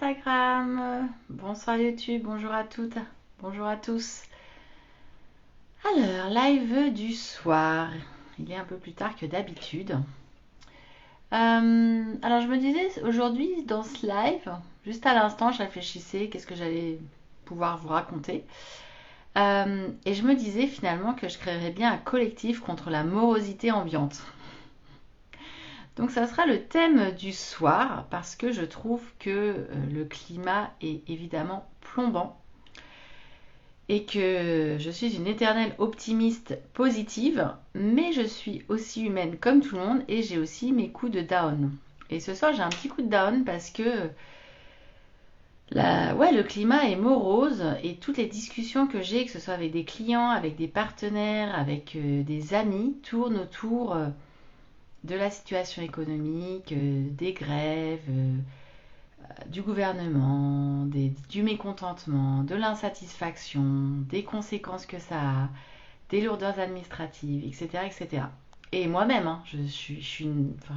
Instagram, bonsoir YouTube, bonjour à toutes, bonjour à tous. Alors, live du soir, il est un peu plus tard que d'habitude. Alors je me disais aujourd'hui dans ce live, juste à l'instant je réfléchissais qu'est-ce que j'allais pouvoir vous raconter. Et je me disais finalement que je créerais bien un collectif contre la morosité ambiante. Donc ça sera le thème du soir parce que je trouve que le climat est évidemment plombant et que je suis une éternelle optimiste positive, mais je suis aussi humaine comme tout le monde et j'ai aussi mes coups de down. Et ce soir j'ai un petit coup de down parce que le climat est morose et toutes les discussions que j'ai, que ce soit avec des clients, avec des partenaires, avec des amis, tournent autour de la situation économique, des grèves, du gouvernement, du mécontentement, de l'insatisfaction, des conséquences que ça a, des lourdeurs administratives, etc. etc. Et moi-même, hein,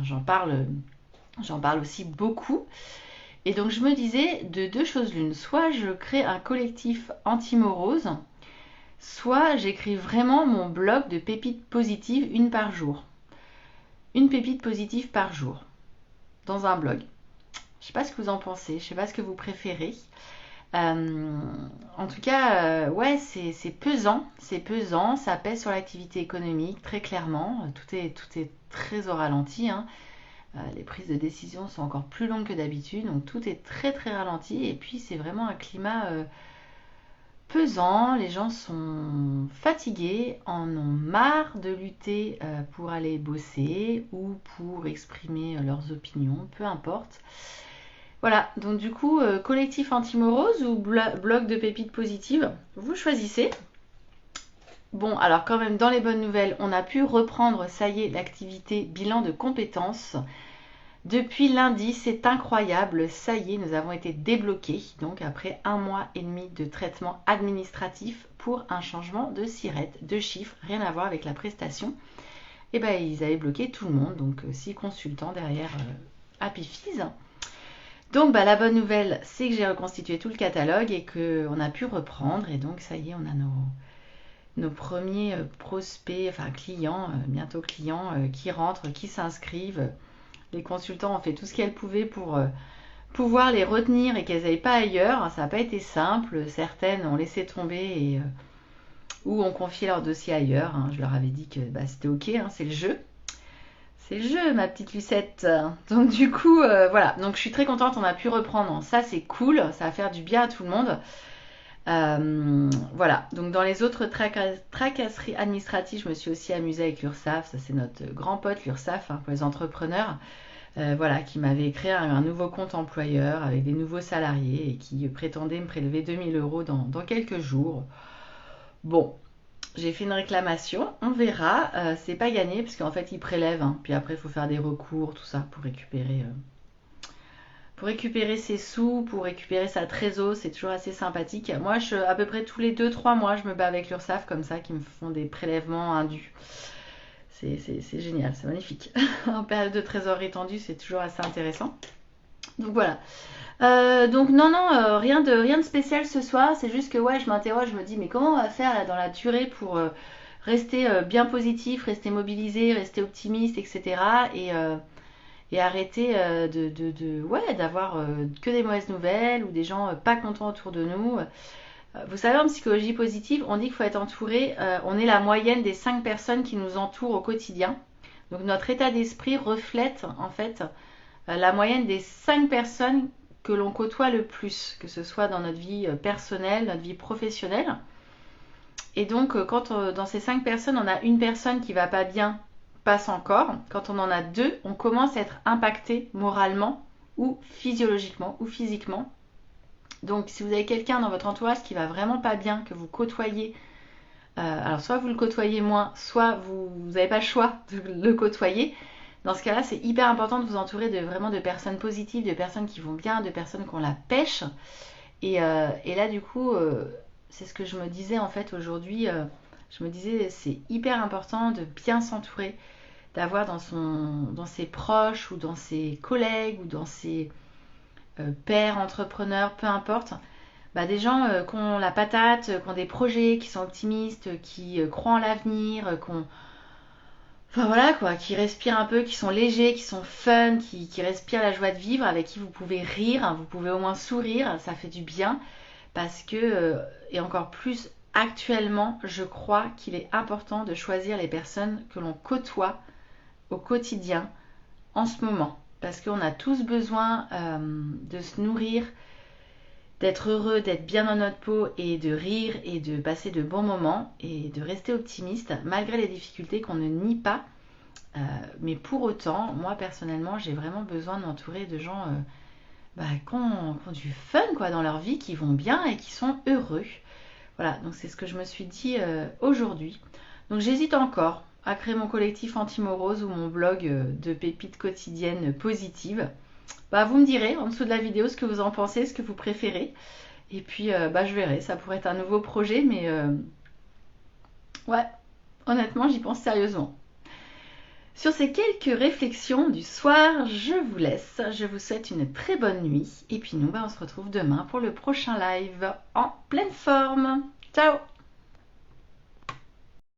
j'en parle aussi beaucoup. Et donc je me disais de deux choses l'une, soit je crée un collectif anti-morose, soit j'écris vraiment mon blog de pépites positives une par jour. Une pépite positive par jour dans un blog. Je sais pas ce que vous en pensez, je sais pas ce que vous préférez. En tout cas, ouais, c'est pesant, ça pèse sur l'activité économique très clairement. Tout est très au ralenti, hein. Les prises de décision sont encore plus longues que d'habitude, donc tout est très très ralenti. Et puis c'est vraiment un climat pesant, les gens sont fatigués, en ont marre de lutter pour aller bosser ou pour exprimer leurs opinions, peu importe. Voilà, donc du coup, collectif anti-morose ou blog de pépites positives, vous choisissez. Bon, alors quand même, dans les bonnes nouvelles, on a pu reprendre, ça y est, l'activité bilan de compétences. Depuis lundi, c'est incroyable, ça y est, nous avons été débloqués, donc après 1 mois et demi de traitement administratif pour un changement de SIRET, de chiffres, rien à voir avec la prestation. Et ben ils avaient bloqué tout le monde, donc 6 consultants derrière Happy Fees. Donc la bonne nouvelle, c'est que j'ai reconstitué tout le catalogue et qu'on a pu reprendre. Et donc ça y est, on a nos premiers prospects, enfin clients, bientôt clients, qui rentrent, qui s'inscrivent. Les consultants ont fait tout ce qu'elles pouvaient pour pouvoir les retenir et qu'elles n'aillent pas ailleurs. Ça n'a pas été simple. Certaines ont laissé tomber et ou ont confié leur dossier ailleurs. Hein. Je leur avais dit que c'était ok, hein, c'est le jeu. C'est le jeu, ma petite Lucette. Donc du coup, voilà. Donc je suis très contente, on a pu reprendre. Ça, c'est cool. Ça va faire du bien à tout le monde. Voilà. Donc dans les autres tracasseries administratives, je me suis aussi amusée avec l'URSSAF. Ça, c'est notre grand pote, l'URSSAF, hein, pour les entrepreneurs. Voilà, qui m'avait créé un nouveau compte employeur avec des nouveaux salariés et qui prétendait me prélever 2 000 € dans quelques jours. Bon, j'ai fait une réclamation, on verra. C'est pas gagné parce qu'en fait ils prélèvent, hein. Puis après il faut faire des recours, tout ça pour récupérer ses sous, pour récupérer sa trésor. C'est toujours assez sympathique. Moi, à peu près tous les 2-3 mois, je me bats avec l'URSSAF comme ça, qui me font des prélèvements indus. C'est génial, c'est magnifique. En période de trésorerie tendue, c'est toujours assez intéressant. Donc voilà. Donc non, non, rien de spécial ce soir. C'est juste que ouais, je m'interroge, je me dis mais comment on va faire là, dans la durée pour rester bien positif, rester mobilisé, rester optimiste, etc. Et arrêter ouais, d'avoir que des mauvaises nouvelles ou des gens pas contents autour de nous. Vous savez, en psychologie positive, on dit qu'il faut être entouré, on est la moyenne des 5 personnes qui nous entourent au quotidien. Donc notre état d'esprit reflète en fait la moyenne des 5 personnes que l'on côtoie le plus, que ce soit dans notre vie personnelle, notre vie professionnelle. Et donc quand dans ces 5 personnes, on a une personne qui va pas bien, passe encore. Quand on en a deux, on commence à être impacté moralement ou physiologiquement ou physiquement. Donc si vous avez quelqu'un dans votre entourage qui va vraiment pas bien, que vous côtoyez, alors soit vous le côtoyez moins, soit vous n'avez pas le choix de le côtoyer. Dans ce cas-là, c'est hyper important de vous entourer vraiment de personnes positives, de personnes qui vont bien, de personnes qui ont la pêche. Et là, du coup, c'est ce que je me disais en fait aujourd'hui. Je me disais, c'est hyper important de bien s'entourer, d'avoir dans ses proches ou dans ses collègues ou dans ses pères, entrepreneurs, peu importe, bah, des gens qui ont la patate, qui ont des projets, qui sont optimistes, qui croient en l'avenir, enfin voilà quoi, qui respirent un peu, qui sont légers, qui sont fun, qui respirent la joie de vivre, avec qui vous pouvez rire, hein, vous pouvez au moins sourire, ça fait du bien, parce que, et encore plus actuellement, je crois qu'il est important de choisir les personnes que l'on côtoie au quotidien en ce moment. Parce qu'on a tous besoin de se nourrir, d'être heureux, d'être bien dans notre peau et de rire et de passer de bons moments et de rester optimiste malgré les difficultés qu'on ne nie pas. Mais pour autant, moi personnellement, j'ai vraiment besoin de m'entourer de gens qui ont du fun quoi, dans leur vie, qui vont bien et qui sont heureux. Voilà, donc c'est ce que je me suis dit aujourd'hui. Donc j'hésite encore à créer mon collectif anti-morose ou mon blog de pépites quotidiennes positives. Bah, vous me direz en dessous de la vidéo ce que vous en pensez, ce que vous préférez. Et puis je verrai, ça pourrait être un nouveau projet, mais ouais, honnêtement, j'y pense sérieusement. Sur ces quelques réflexions du soir, je vous laisse. Je vous souhaite une très bonne nuit. Et puis nous, on se retrouve demain pour le prochain live en pleine forme. Ciao!